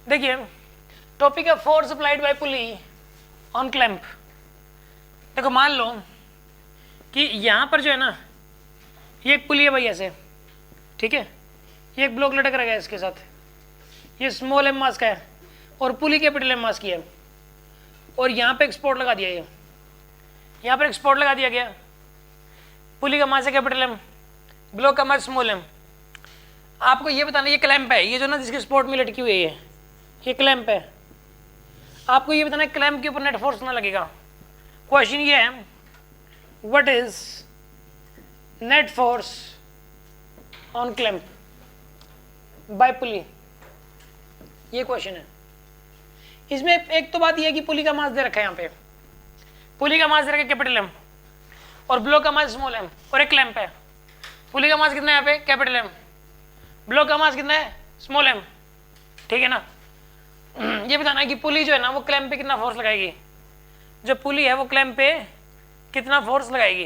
देखिए टॉपिक है force applied by pulley on clamp. देखो मान लो कि यहां पर जो है ना ये एक पुली है भाई ऐसे, ठीक है, ये एक ब्लॉक लटक रहा है इसके साथ, ये स्मॉल एम मास का है और पुली कैपिटल एम मास की है, और यहाँ पे एक्सपोर्ट लगा दिया, ये यहाँ पर एक्सपोर्ट लगा दिया गया। पुली का मास है कैपिटल एम, ब्लॉक का मास स्मॉल एम। आपको ये बताना ये क्लैंप है, ये जो ना जिसके स्पोर्ट में लटकी हुई है ये क्लैंप है। आपको ये बताना है क्लैंप के ऊपर नेट फोर्स ना लगेगा। क्वेश्चन ये है what is net force on clamp by pulley, ये क्वेश्चन है। इसमें एक तो बात यह है कि पुली का मास दे रखा है, यहाँ पे पुली का मास दे रखा है कैपिटल एम और ब्लॉक का मास स्मॉल एम, और एक क्लैंप है। पुली का मास कितना है यहाँ पे कैपिटल एम, ब्लॉक का मास कितना है स्मॉल एम, ठीक है ना। ये बताना है कि पुली जो है ना वो क्लैंप पे कितना फोर्स लगाएगी, जो पुली है वो क्लैंप पे कितना फोर्स लगाएगी।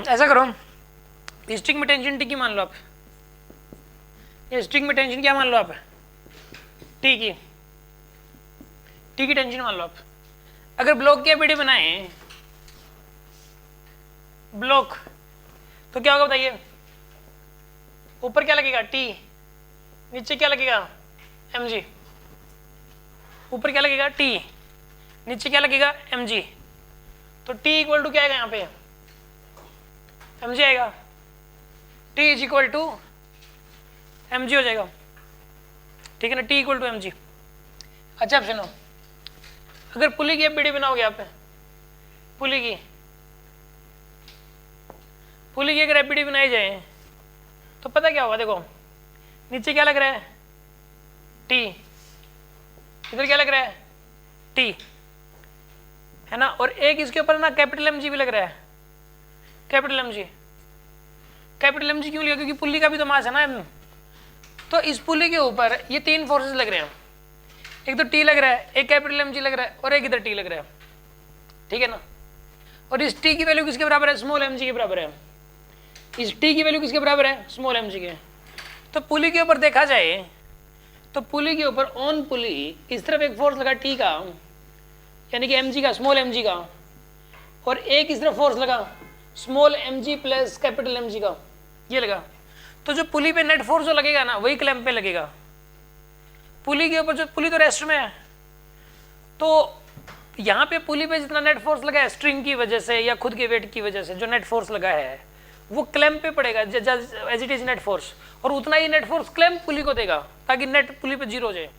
ऐसा करो स्ट्रिंग में टेंशन टी की मान लो आप, ये स्ट्रिंग में टेंशन क्या मान लो आप, टी की टेंशन मान लो आप। अगर ब्लॉक की एबीडी बनाए ब्लॉक तो क्या होगा बताइए, ऊपर क्या लगेगा टी, नीचे क्या लगेगा mg, ऊपर क्या लगेगा टी, नीचे क्या लगेगा mg। तो t इक्वल टू क्या आएगा यहाँ पे mg आएगा, t is equal to mg हो जाएगा, ठीक है ना, t इक्वल टू mg। अच्छा आप सुनो, अगर पुली की एबीडी बनाओगे आप, पुली की अगर एबीडी बनाई जाए तो पता क्या होगा, देखो नीचे क्या लग रहा है टी, इधर क्या लग रहा है टी, है ना, और एक इसके ऊपर ना कैपिटल एम जी भी लग रहा है, कैपिटल एम जी क्यों लिया, क्योंकि पुली का भी तो मास है ना एम। तो इस पुली के ऊपर ये तीन फोर्सेस लग रहे हैं, एक तो टी लग रहा है, एक कैपिटल एम जी लग रहा है और एक इधर टी लग रहा है, ठीक है ना। और इस टी की वैल्यू किसके बराबर है, स्मॉल एम जी के बराबर है। इस टी की वैल्यू किसके बराबर है, स्मॉल एम जी के। तो पुली के ऊपर देखा जाए तो पुली के ऊपर ऑन पुली इस तरफ एक फोर्स लगा टी का, यानी कि एम जी का, स्मॉल एम जी का, और एक इस तरफ फोर्स लगा small M G plus capital M G का, ये लगा। तो जो पुली पे नेट फोर्स जो लगेगा ना वही क्लैंप पे लगेगा। पुली के ऊपर जो पुली तो रेस्ट में है, तो यहाँ पे पुली पे जितना नेट फोर्स लगा है स्ट्रिंग की वजह से या खुद के वेट की वजह से जो नेट फोर्स लगा है वो क्लैंप पे पड़ेगा as it is net force, और उतना ही नेट फोर्स क्लैंप पुली को देगा ताकि नेट पुली पे जीरो हो जाए।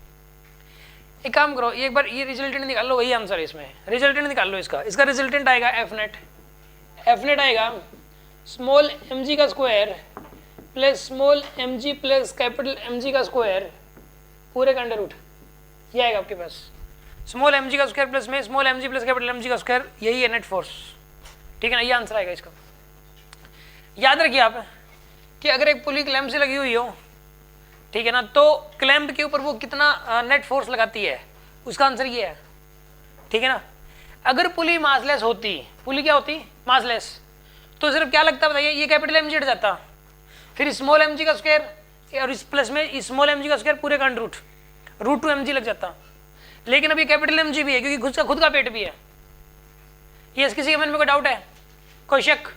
एक काम करो, एक बार ये रिजल्टेंट निकाल लो, वही आंसर है इसमें, रिजल्टेंट निकाल लो इसका रिजल्टेंट आएगा एफ नेट आएगा स्मॉल एम जी का square plus small M G plus capital M G का स्क्वायर पूरे का अंडर रूट, ये आएगा आपके पास। स्मॉल एम जी का स्क्वायर प्लस में small M G plus capital M G का स्क्वायर, यही है नेट फोर्स, ठीक है ना, ये आंसर आएगा इसका। याद रखिए आप कि अगर एक पुली क्लैंप से लगी हुई हो, ठीक है ना, तो क्लैंप के ऊपर वो कितना नेट फोर्स लगाती है उसका आंसर ये है, ठीक है ना। अगर पुली मासलेस होती, पुली क्या होती मासलेस, तो सिर्फ क्या लगता बताइए, ये कैपिटल एम जी हट जाता, फिर स्मॉल एम जी का स्क्वायर और इस प्लस में स्मॉल एम जी का स्क्वायर पूरे का under root two M G लग जाता। लेकिन अभी कैपिटल एम जी भी है क्योंकि खुद का पेट भी है। ये किसी के मन में कोई डाउट है, कोई शक?